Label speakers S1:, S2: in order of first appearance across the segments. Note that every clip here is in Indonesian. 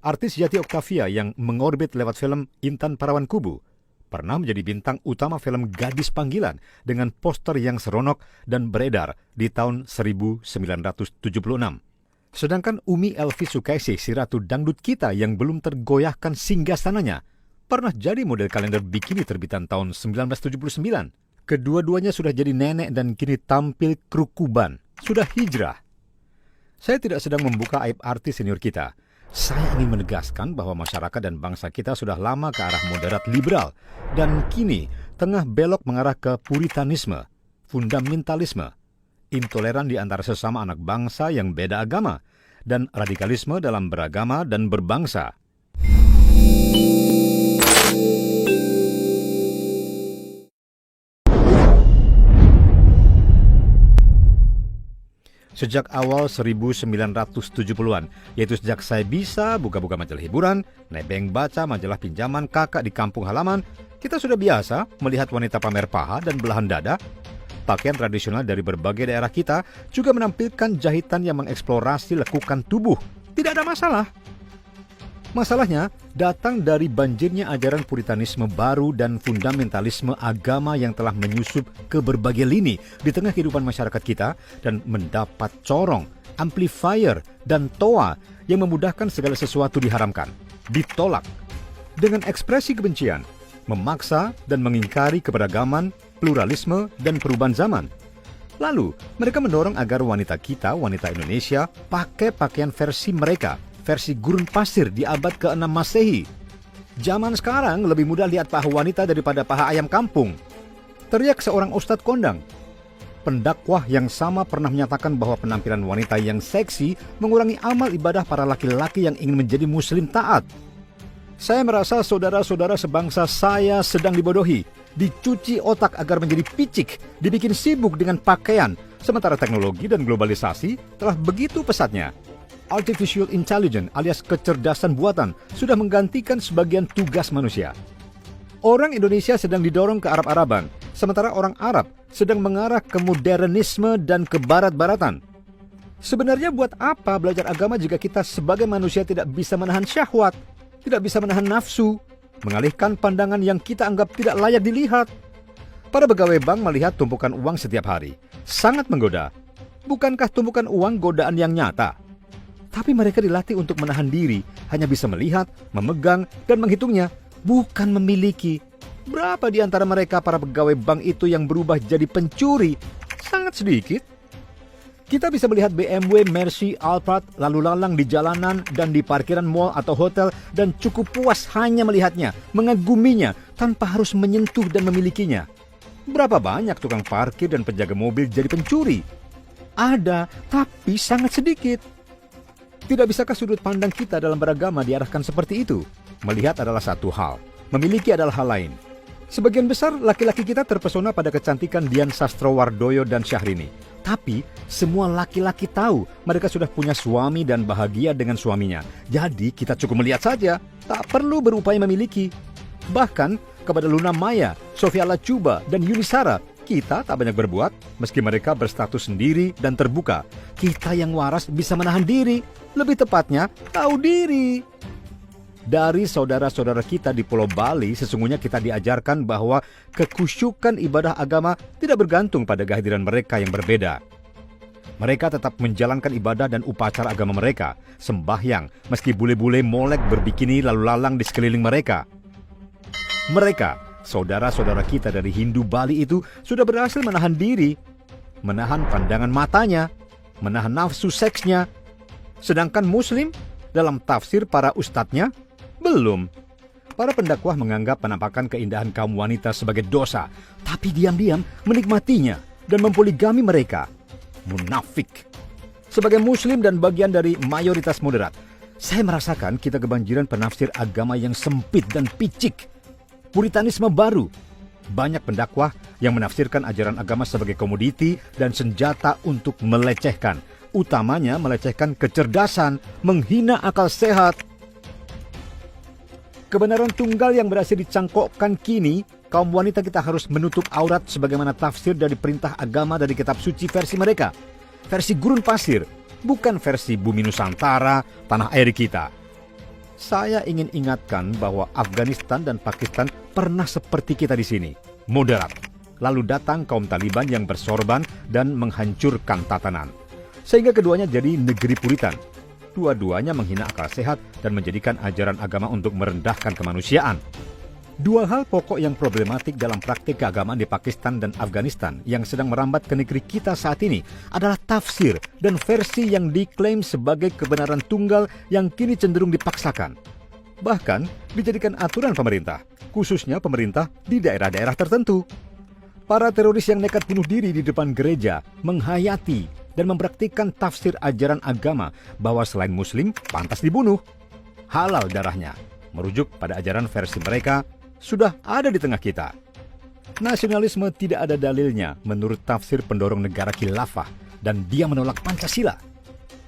S1: Artis Yati Octavia yang mengorbit lewat film Intan Parawan Kubu pernah menjadi bintang utama film Gadis Panggilan dengan poster yang seronok dan beredar di tahun 1976. Sedangkan Umi Elvi Sukaisih, si ratu dangdut kita yang belum tergoyahkan singgasananya, pernah jadi model kalender bikini terbitan tahun 1979. Kedua-duanya sudah jadi nenek dan kini tampil kerukuban, sudah hijrah. Saya tidak sedang membuka aib artis senior kita. Saya ingin menegaskan bahwa masyarakat dan bangsa kita sudah lama ke arah moderat liberal dan kini tengah belok mengarah ke puritanisme, fundamentalisme, intoleran di antara sesama anak bangsa yang beda agama, dan radikalisme dalam beragama dan berbangsa. Sejak awal 1970-an, yaitu sejak saya bisa buka-buka majalah hiburan, nebeng baca majalah pinjaman kakak di kampung halaman, kita sudah biasa melihat wanita pamer paha dan belahan dada. Pakaian tradisional dari berbagai daerah kita juga menampilkan jahitan yang mengeksplorasi lekukan tubuh. Tidak ada masalah. Masalahnya datang dari banjirnya ajaran puritanisme baru dan fundamentalisme agama yang telah menyusup ke berbagai lini di tengah kehidupan masyarakat kita dan mendapat corong, amplifier, dan toa yang memudahkan segala sesuatu diharamkan, ditolak. Dengan ekspresi kebencian, memaksa dan mengingkari keberagaman, pluralisme, dan perubahan zaman. Lalu, mereka mendorong agar wanita kita, wanita Indonesia, pakai pakaian versi mereka, versi gurun pasir di abad ke-6 Masehi. Zaman sekarang lebih mudah lihat paha wanita daripada paha ayam kampung, teriak seorang ustadz kondang. Pendakwah yang sama pernah menyatakan bahwa penampilan wanita yang seksi mengurangi amal ibadah para laki-laki yang ingin menjadi muslim taat. Saya merasa saudara-saudara sebangsa saya sedang dibodohi, dicuci otak agar menjadi picik, dibikin sibuk dengan pakaian, sementara teknologi dan globalisasi telah begitu pesatnya. Artificial intelligence alias kecerdasan buatan sudah menggantikan sebagian tugas manusia. Orang Indonesia sedang didorong ke Arab-Araban, sementara orang Arab sedang mengarah ke modernisme dan ke barat-baratan. Sebenarnya buat apa belajar agama jika kita sebagai manusia tidak bisa menahan syahwat, tidak bisa menahan nafsu, mengalihkan pandangan yang kita anggap tidak layak dilihat? Para pegawai bank melihat tumpukan uang setiap hari. Sangat menggoda. Bukankah tumpukan uang godaan yang nyata? Tapi mereka dilatih untuk menahan diri, hanya bisa melihat, memegang, dan menghitungnya, bukan memiliki. Berapa di antara mereka para pegawai bank itu yang berubah jadi pencuri? Sangat sedikit. Kita bisa melihat BMW, Mercy, Alphard lalu lalang di jalanan dan di parkiran mall atau hotel dan cukup puas hanya melihatnya, mengaguminya, tanpa harus menyentuh dan memilikinya. Berapa banyak tukang parkir dan penjaga mobil jadi pencuri? Ada, tapi sangat sedikit. Tidak bisakah sudut pandang kita dalam beragama diarahkan seperti itu? Melihat adalah satu hal, memiliki adalah hal lain. Sebagian besar laki-laki kita terpesona pada kecantikan Dian Sastrowardoyo dan Syahrini. Tapi semua laki-laki tahu mereka sudah punya suami dan bahagia dengan suaminya. Jadi kita cukup melihat saja, tak perlu berupaya memiliki. Bahkan kepada Luna Maya, Sofia Lachuba, dan Yuni Sara, kita tak banyak berbuat meski mereka berstatus sendiri dan terbuka. Kita yang waras bisa menahan diri, lebih tepatnya tahu diri. Dari saudara-saudara kita di Pulau Bali, sesungguhnya kita diajarkan bahwa kekusyukan ibadah agama tidak bergantung pada kehadiran mereka yang berbeda. Mereka tetap menjalankan ibadah dan upacara agama mereka, sembahyang, meski bule-bule molek berbikini lalu lalang di sekeliling mereka. Mereka, saudara-saudara kita dari Hindu Bali itu, sudah berhasil menahan diri, menahan pandangan matanya, menahan nafsu seksnya. Sedangkan Muslim, dalam tafsir para ustadznya, belum. Para pendakwah menganggap penampakan keindahan kaum wanita sebagai dosa, tapi diam-diam menikmatinya dan mempoligami mereka. Munafik. Sebagai Muslim dan bagian dari mayoritas moderat, saya merasakan kita kebanjiran penafsir agama yang sempit dan picik. Puritanisme baru. Banyak pendakwah yang menafsirkan ajaran agama sebagai komoditi dan senjata untuk melecehkan. Utamanya melecehkan kecerdasan, menghina akal sehat. Kebenaran tunggal yang berhasil dicangkokkan kini, kaum wanita kita harus menutup aurat sebagaimana tafsir dari perintah agama dari kitab suci versi mereka. Versi gurun pasir, bukan versi bumi Nusantara, tanah air kita. Saya ingin ingatkan bahwa Afghanistan dan Pakistan pernah seperti kita di sini, moderat. Lalu datang kaum Taliban yang bersorban dan menghancurkan tatanan. Sehingga keduanya jadi negeri puritan. Dua-duanya menghina akal sehat dan menjadikan ajaran agama untuk merendahkan kemanusiaan. Dua hal pokok yang problematik dalam praktik keagamaan di Pakistan dan Afghanistan yang sedang merambat ke negeri kita saat ini adalah tafsir dan versi yang diklaim sebagai kebenaran tunggal yang kini cenderung dipaksakan. Bahkan dijadikan aturan pemerintah, khususnya pemerintah di daerah-daerah tertentu. Para teroris yang nekat bunuh diri di depan gereja menghayati dan mempraktikkan tafsir ajaran agama bahwa selain muslim pantas dibunuh. Halal darahnya, merujuk pada ajaran versi mereka, sudah ada di tengah kita. Nasionalisme tidak ada dalilnya menurut tafsir pendorong negara khilafah dan dia menolak Pancasila.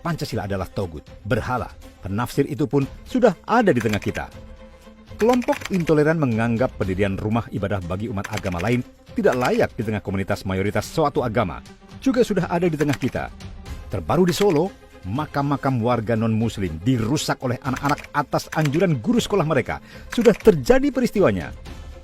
S1: Pancasila adalah togut, berhala. Penafsir itu pun sudah ada di tengah kita. Kelompok intoleran menganggap pendirian rumah ibadah bagi umat agama lain tidak layak di tengah komunitas mayoritas suatu agama. Juga sudah ada di tengah kita. Terbaru di Solo, makam-makam warga non-muslim dirusak oleh anak-anak atas anjuran guru sekolah mereka. Sudah terjadi peristiwanya.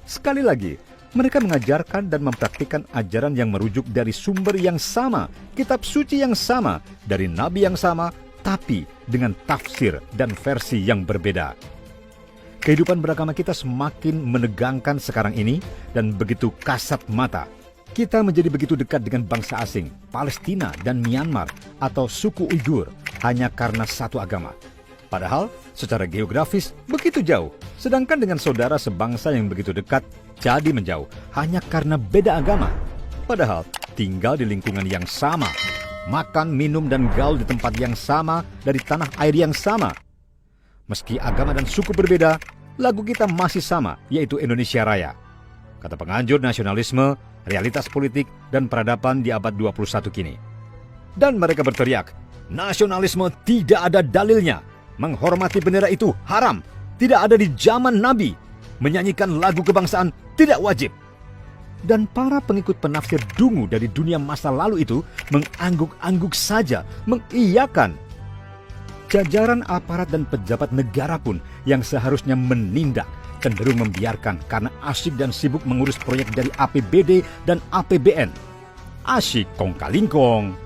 S1: Sekali lagi, mereka mengajarkan dan mempraktikkan ajaran yang merujuk dari sumber yang sama, kitab suci yang sama, dari nabi yang sama, tapi dengan tafsir dan versi yang berbeda. Kehidupan beragama kita semakin menegangkan sekarang ini dan begitu kasat mata. Kita menjadi begitu dekat dengan bangsa asing, Palestina dan Myanmar atau suku Uighur hanya karena satu agama. Padahal secara geografis begitu jauh, sedangkan dengan saudara sebangsa yang begitu dekat jadi menjauh hanya karena beda agama. Padahal tinggal di lingkungan yang sama, makan, minum, dan gaul di tempat yang sama dari tanah air yang sama. Meski agama dan suku berbeda, lagu kita masih sama, yaitu Indonesia Raya. Kata penganjur nasionalisme, realitas politik, dan peradaban di abad 21 kini. Dan mereka berteriak, nasionalisme tidak ada dalilnya. Menghormati bendera itu haram. Tidak ada di zaman Nabi. Menyanyikan lagu kebangsaan tidak wajib. Dan para pengikut penafsir dungu dari dunia masa lalu itu mengangguk-angguk saja, mengiyakan. Jajaran aparat dan pejabat negara pun yang seharusnya menindak cenderung membiarkan karena asyik dan sibuk mengurus proyek dari APBD dan APBN. Asyik kong kalingkong.